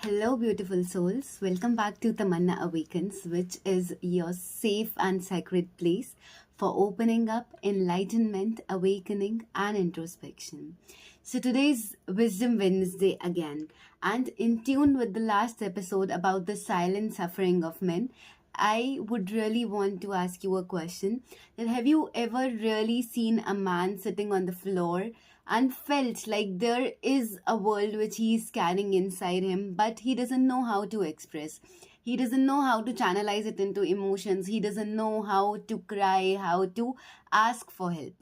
Hello, beautiful souls. Welcome back to Tamanna Awakens, which is your safe and sacred place for opening up, enlightenment, awakening, and introspection. So, today's Wisdom Wednesday again, and in tune with the last episode about the silent suffering of men. I would really want to ask you a question that have you ever really seen a man sitting on the floor and felt like there is a world which he is carrying inside him, but he doesn't know how to express? He doesn't know how to channelize it into emotions. He doesn't know how to cry, how to ask for help.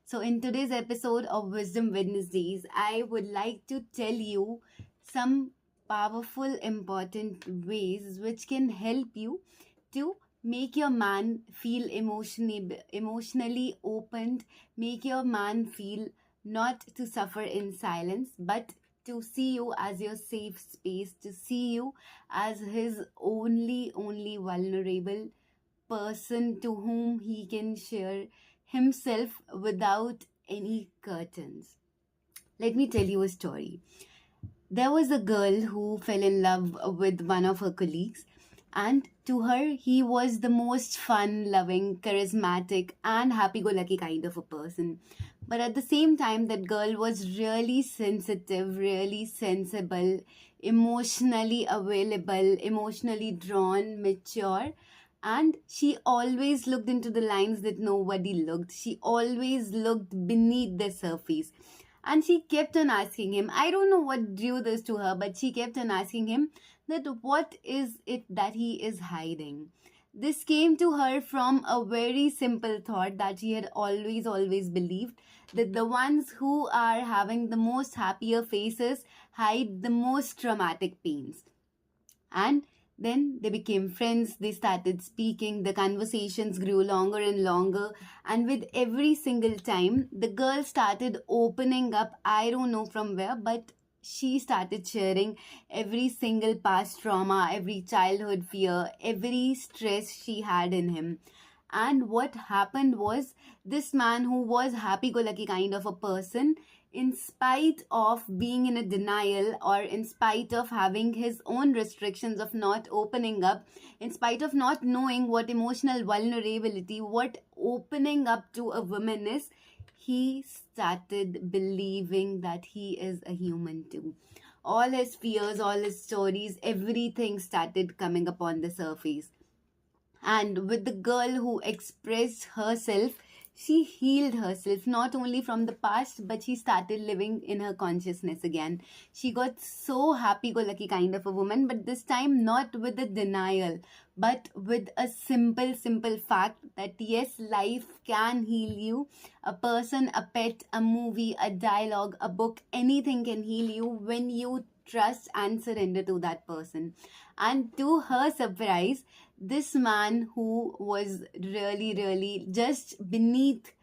So, in today's episode of Wisdom Wednesdays, I would like to tell you some powerful, important ways which can help you to make your man feel emotionally opened, make your man feel not to suffer in silence, but to see you as your safe space, to see you as his only vulnerable person to whom he can share himself without any curtains. Let me tell you a story. There was a girl who fell in love with one of her colleagues, and to her, he was the most fun loving, charismatic, and happy go lucky kind of a person. But at the same time, that girl was really sensitive, really sensible, emotionally available, emotionally drawn, mature. And she always looked into the lines that nobody looked. She always looked beneath the surface. And she kept on asking him, I don't know what drew this to her, but she kept on asking him that what is it that he is hiding. This came to her from a very simple thought that she had always believed, that the ones who are having the most happier faces hide the most traumatic pains. And then they became friends, they started speaking, the conversations grew longer and longer. And with every single time, the girl started opening up, I don't know from where, but she started sharing every single past trauma, every childhood fear, every stress she had in him. And what happened was, this man who was happy-go-lucky kind of a person, in spite of being in a denial or in spite of having his own restrictions of not opening up, in spite of not knowing what emotional vulnerability, what opening up to a woman is, he started believing that he is a human too. All his fears, all his stories, everything started coming upon the surface. And with the girl who expressed herself, she healed herself not only from the past, but she started living in her consciousness again. She got so happy-go-lucky kind of a woman, but this time not with a denial, but with a simple fact that yes, life can heal you. A person, a pet, a movie, a dialogue, a book, anything can heal you when you trust and surrender to that person. And to her surprise, this man who was really just beneath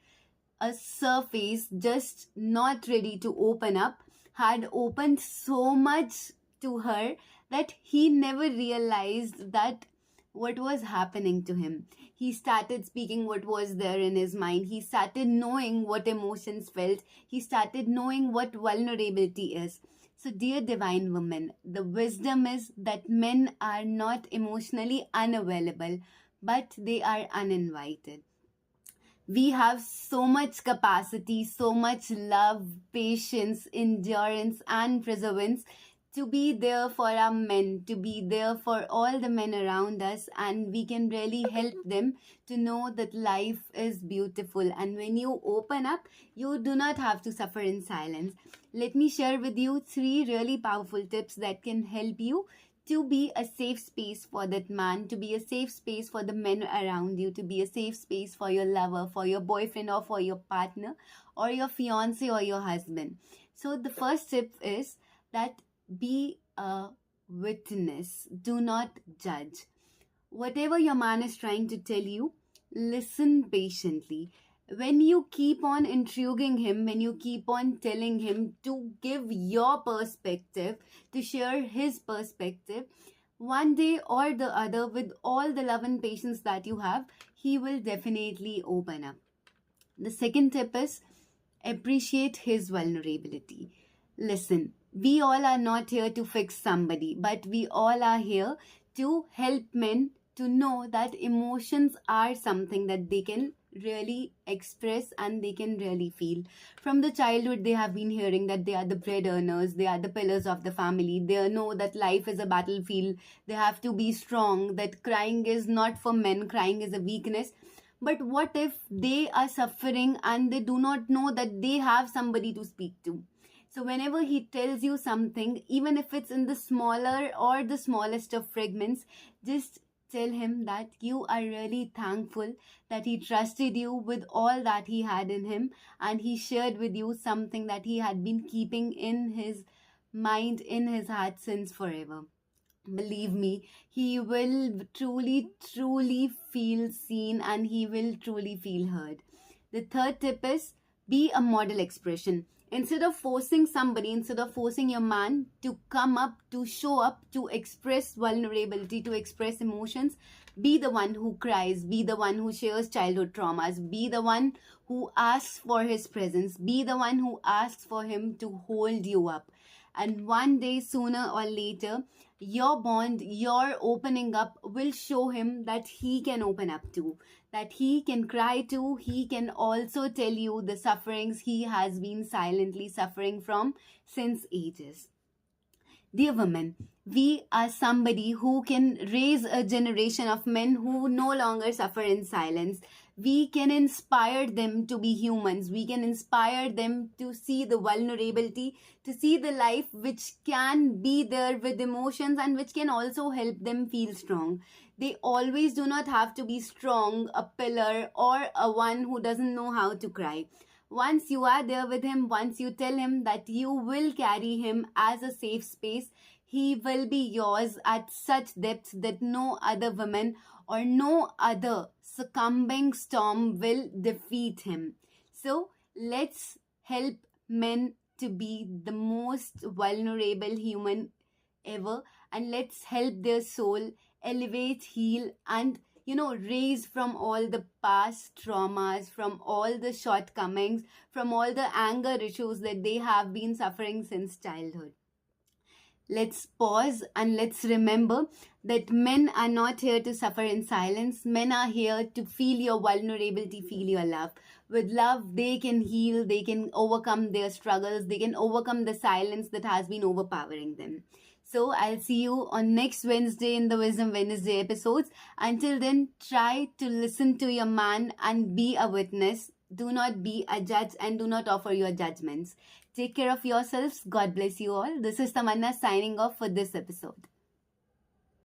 a surface, just not ready to open up, had opened so much to her that he never realized that what was happening to him. He started speaking what was there in his mind. He started knowing what emotions felt. He started knowing what vulnerability is. So, dear divine woman, the wisdom is that men are not emotionally unavailable, but they are uninvited. We have so much capacity, so much love, patience, endurance, and perseverance to be there for our men, to be there for all the men around us, and we can really help them to know that life is beautiful. And when you open up, you do not have to suffer in silence. Let me share with you 3 really powerful tips that can help you to be a safe space for that man, to be a safe space for the men around you, to be a safe space for your lover, for your boyfriend or for your partner or your fiance or your husband. So the first tip is that be a witness. Do not judge. Whatever your man is trying to tell you, listen patiently. When you keep on intriguing him, when you keep on telling him to give your perspective, to share his perspective, one day or the other, with all the love and patience that you have, he will definitely open up. The second tip is appreciate his vulnerability. Listen, We all are not here to fix somebody, but we all are here to help men to know that emotions are something that they can really express and they can really feel. From the childhood, they have been hearing that they are the bread earners, they are the pillars of the family. They know that life is a battlefield. They have to be strong, that crying is not for men, crying is a weakness. But what if they are suffering and they do not know that they have somebody to speak to? So whenever he tells you something, even if it's in the smaller or the smallest of fragments, just tell him that you are really thankful that he trusted you with all that he had in him, and he shared with you something that he had been keeping in his mind, in his heart since forever. Believe me, he will truly feel seen, and he will truly feel heard. The third tip is be a model expression. Instead of forcing somebody, instead of forcing your man to come up, to show up, to express vulnerability, to express emotions, be the one who cries, be the one who shares childhood traumas, be the one who asks for his presence, be the one who asks for him to hold you up. And one day, sooner or later, your bond, your opening up will show him that he can open up to, that he can cry to, he can also tell you the sufferings he has been silently suffering from since ages. Dear women, we are somebody who can raise a generation of men who no longer suffer in silence. We can inspire them to be humans. We can inspire them to see the vulnerability, to see the life which can be there with emotions and which can also help them feel strong. They always do not have to be strong, a pillar, or a one who doesn't know how to cry. Once you are there with him, once you tell him that you will carry him as a safe space, he will be yours at such depths that no other woman or no other succumbing storm will defeat him. So let's help men to be the most vulnerable human ever, and let's help their soul elevate, heal, and raise from all the past traumas, from all the shortcomings, from all the anger issues that they have been suffering since childhood. Let's pause and let's remember that men are not here to suffer in silence. Men are here to feel your vulnerability, feel your love. With love, they can heal, they can overcome their struggles, they can overcome the silence that has been overpowering them. So I'll see you on next Wednesday in the Wisdom Wednesday episodes. Until then, try to listen to your man and be a witness. Do not be a judge and do not offer your judgments. Take care of yourselves. God bless you all. This is Tamanna signing off for this episode.